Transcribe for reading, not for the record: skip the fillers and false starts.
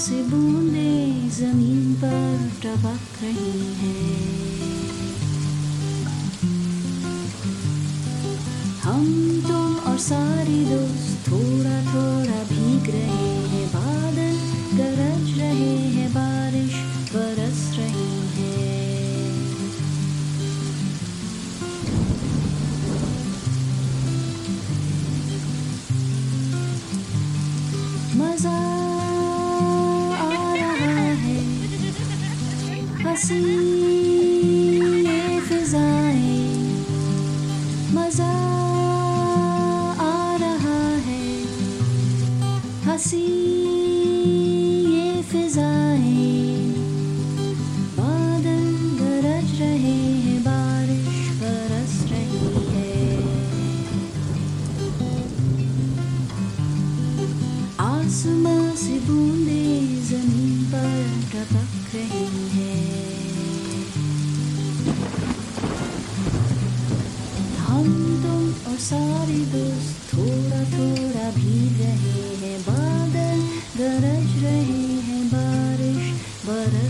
से बूंदें जमीन पर टपक रही हैं। हम तुम और सारे दोस्त थोड़ा थोड़ा भीग रहे हैं। बादल गरज रहे हैं, बारिश बरस रही है। मजा आ रहा है, हंसी ये फिजाएं। मजा आ रहा है, हंसी ये फिजाएं। बादल गरज रहे हैं, बारिश बरस रही है। आसमां से बूंदें जमीन पर टपक रही हैं। हम तुम और सारे दोस्त थोड़ा थोड़ा भीग रहे हैं। बादल गरज रहे हैं, बारिश बरस